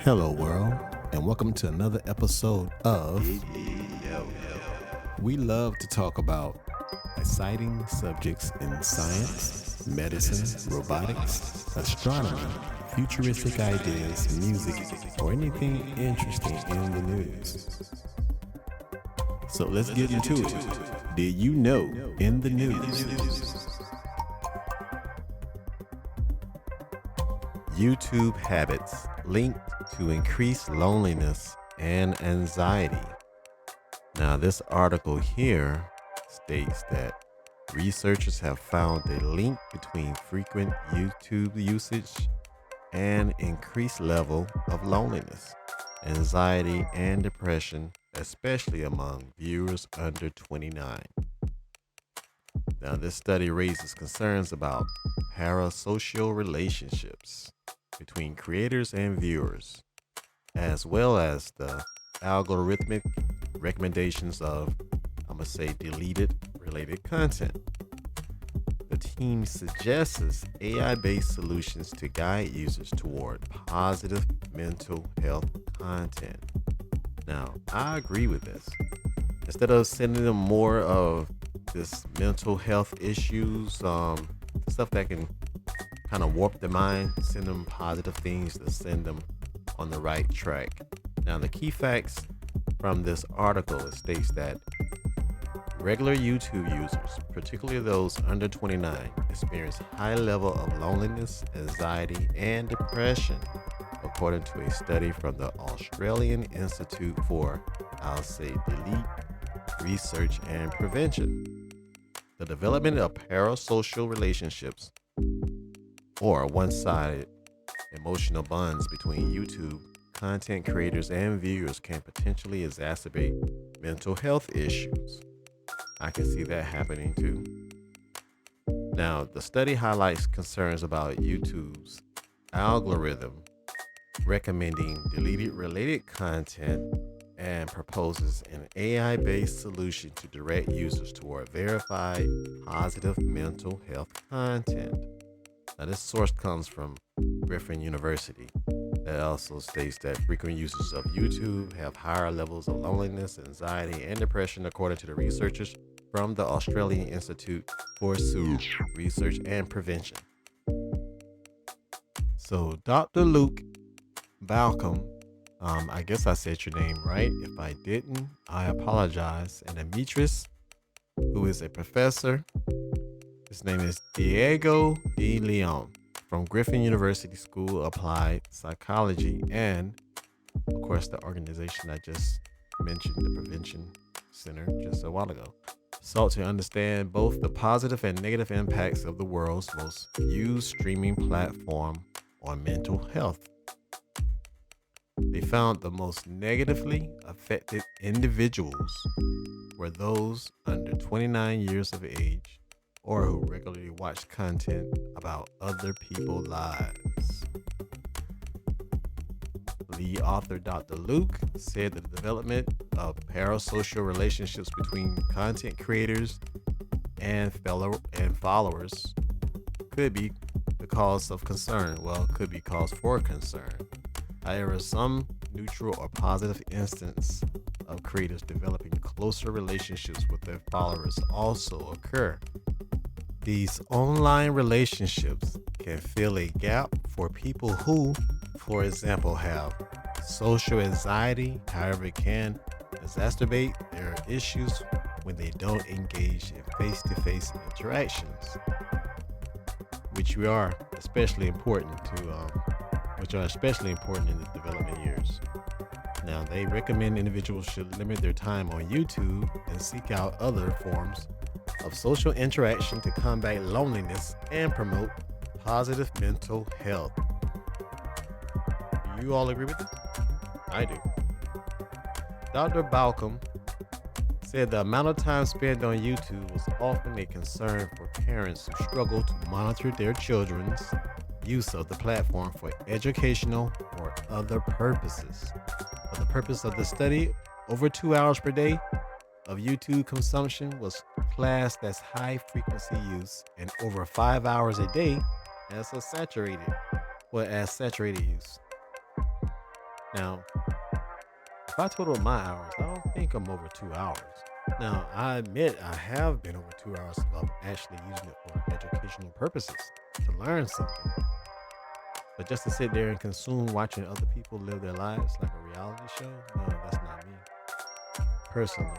Hello, world, and welcome to another episode of We Love to Talk About exciting subjects in science, medicine, robotics, astronomy, futuristic ideas, music, or anything interesting in the news. So let's get into it. Did you know in the news? YouTube habits linked to increased loneliness and anxiety. Now, this article here states that researchers have found a link between frequent YouTube usage and increased level of loneliness, anxiety, and depression, especially among viewers under 29. Now, this study raises concerns about parasocial relationships between creators and viewers, as well as the algorithmic recommendations of, deleted related content. The team suggests AI-based solutions to guide users toward positive mental health content. Now, I agree with this. Instead of sending them more of this mental health issues, stuff that can kind of warp their mind, send them positive things to send them on the right track. Now, the key facts from this article states that regular YouTube users, particularly those under 29, experience high level of loneliness, anxiety, and depression, according to a study from the Australian Institute for, Delete Research and Prevention. The development of parasocial relationships, or one-sided emotional bonds between YouTube content creators and viewers, can potentially exacerbate mental health issues. I can see that happening too. Now, the study highlights concerns about YouTube's algorithm recommending deleted related content and proposes an AI-based solution to direct users toward verified positive mental health content. Now, this source comes from Griffin University. That also states that frequent users of YouTube have higher levels of loneliness, anxiety, and depression, according to the researchers from the Australian Institute for Research and Prevention. So, Dr. Luke Balcom, I guess I said your name right. If I didn't, I apologize. And Demetrius, who is a professor, his name is Diego De Leon from Griffin University School of Applied Psychology, and of course the organization I just mentioned, the Prevention Center, just a while ago, sought to understand both the positive and negative impacts of the world's most used streaming platform on mental health. They found the most negatively affected individuals were those under 29 years of age or who regularly watch content about other people's lives. The author, Dr. Luke, said that the development of parasocial relationships between content creators and followers could be the cause of concern. Well, could be cause for concern. However, some neutral or positive instance of creators developing closer relationships with their followers also occur. These online relationships can fill a gap for people who, for example, have social anxiety. However, it can exacerbate their issues when they don't engage in face-to-face interactions, which are especially important in the development years. Now, they recommend individuals should limit their time on YouTube and seek out other forms of social interaction to combat loneliness and promote positive mental health. Do you all agree with this? I do. Dr. Balcom said the amount of time spent on YouTube was often a concern for parents who struggle to monitor their children's use of the platform for educational or other purposes. For the purpose of the study, over 2 hours per day of YouTube consumption was classed as high frequency use, and over 5 hours a day as saturated use. Now, if I total my hours, I don't think I'm over 2 hours. Now, I admit I have been over 2 hours of actually using it for educational purposes to learn something. But just to sit there and consume watching other people live their lives like a reality show, no, that's not me. Personally,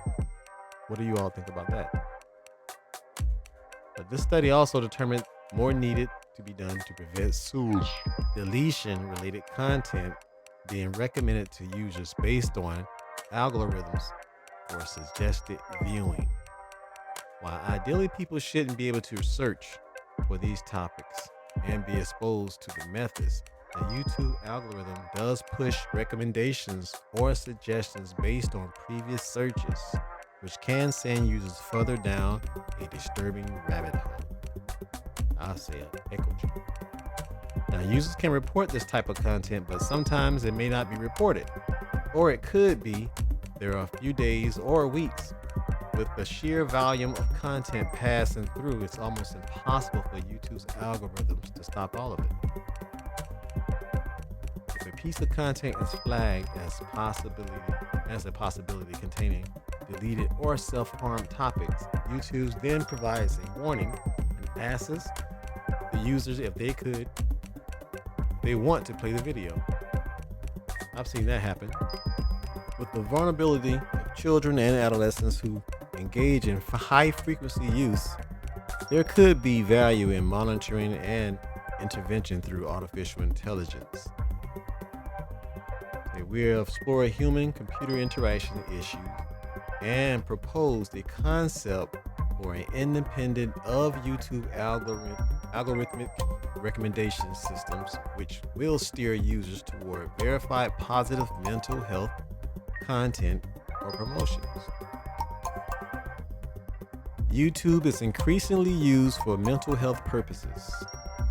what do you all think about that? But this study also determined more needed to be done to prevent deletion related content being recommended to users based on algorithms for suggested viewing. While ideally people shouldn't be able to search for these topics and be exposed to the methods, the YouTube algorithm does push recommendations or suggestions based on previous searches, which can send users further down a disturbing rabbit hole. I'll say a echo chamber. Now, users can report this type of content, but sometimes it may not be reported, or it could be there are a few days or weeks. With the sheer volume of content passing through, it's almost impossible for YouTube's algorithms to stop all of it. If a piece of content is flagged as a possibility containing deleted or self-harm topics, YouTube then provides a warning and asks the users if they want to play the video. I've seen that happen. With the vulnerability of children and adolescents who engage in high frequency use, there could be value in monitoring and intervention through artificial intelligence. We'll explore human computer interaction issues and proposed a concept for an independent of YouTube algorithmic recommendation systems, which will steer users toward verified positive mental health content or promotions. YouTube is increasingly used for mental health purposes,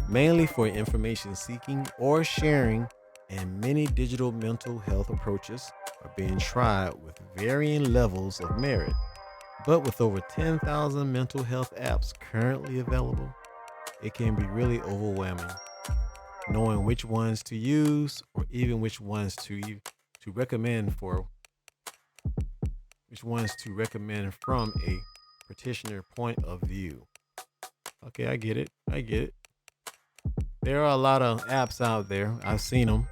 mainly for information seeking or sharing, and many digital mental health approaches are being tried with varying levels of merit. But with over 10,000 mental health apps currently available, it can be really overwhelming knowing which ones to use or even which ones to recommend from a practitioner point of view. Okay, I get it. There are a lot of apps out there. I've seen them.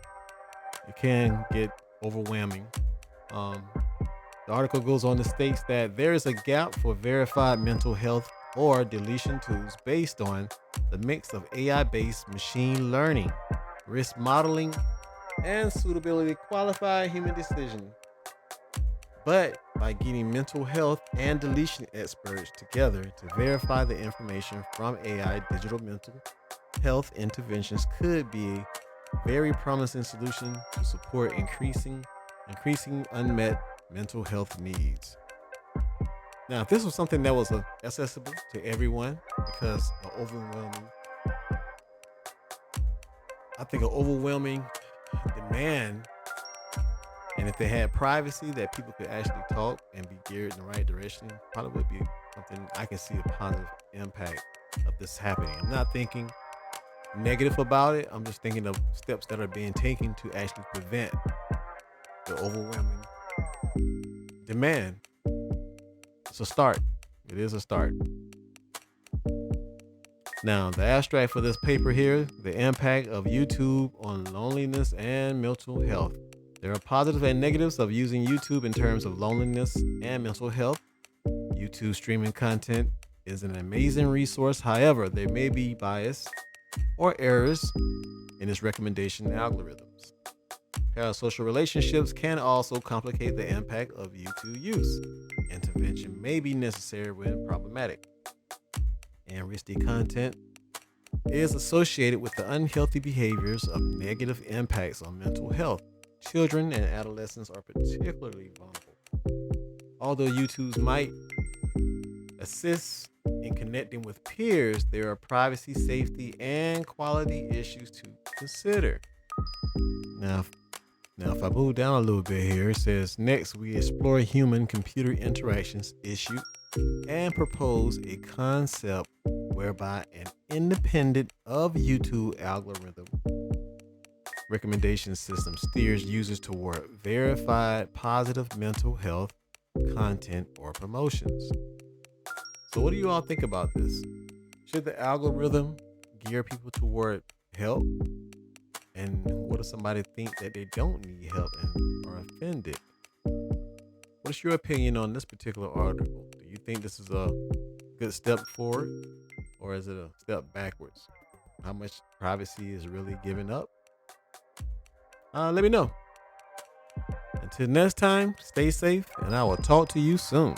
It can get overwhelming. The article goes on to states that there is a gap for verified mental health or deletion tools based on the mix of AI-based machine learning, risk modeling, and suitability qualified human decision. But by getting mental health and deletion experts together to verify the information from AI, digital mental health interventions could be a very promising solution to support increasing unmet mental health needs. Now, if this was something that was accessible to everyone, because an overwhelming demand, and if they had privacy that people could actually talk and be geared in the right direction, probably would be something I can see a positive impact of this happening. I'm not thinking negative about it. I'm just thinking of steps that are being taken to actually prevent the overwhelming demand. It's a start. It is a start. Now, the abstract for this paper here, the impact of YouTube on loneliness and mental health. There are positives and negatives of using YouTube in terms of loneliness and mental health. YouTube streaming content is an amazing resource. However, there may be bias or errors in its recommendation algorithms. Parasocial relationships can also complicate the impact of YouTube use. Intervention may be necessary when problematic. And risky content is associated with the unhealthy behaviors of negative impacts on mental health. Children and adolescents are particularly vulnerable. Although YouTube's might assist in connecting with peers, there are privacy, safety, and quality issues to consider. Now, if I move down a little bit here, it says, next we explore human-computer interactions issue and propose a concept whereby an independent of YouTube algorithm recommendation system steers users toward verified positive mental health content or promotions. So, what do you all think about this? Should the algorithm gear people toward help? And what if somebody think that they don't need help and are offended? What's your opinion on this particular article? Do you think this is a good step forward, or is it a step backwards? How much privacy is really given up? Let me know. Until next time, stay safe, and I will talk to you soon.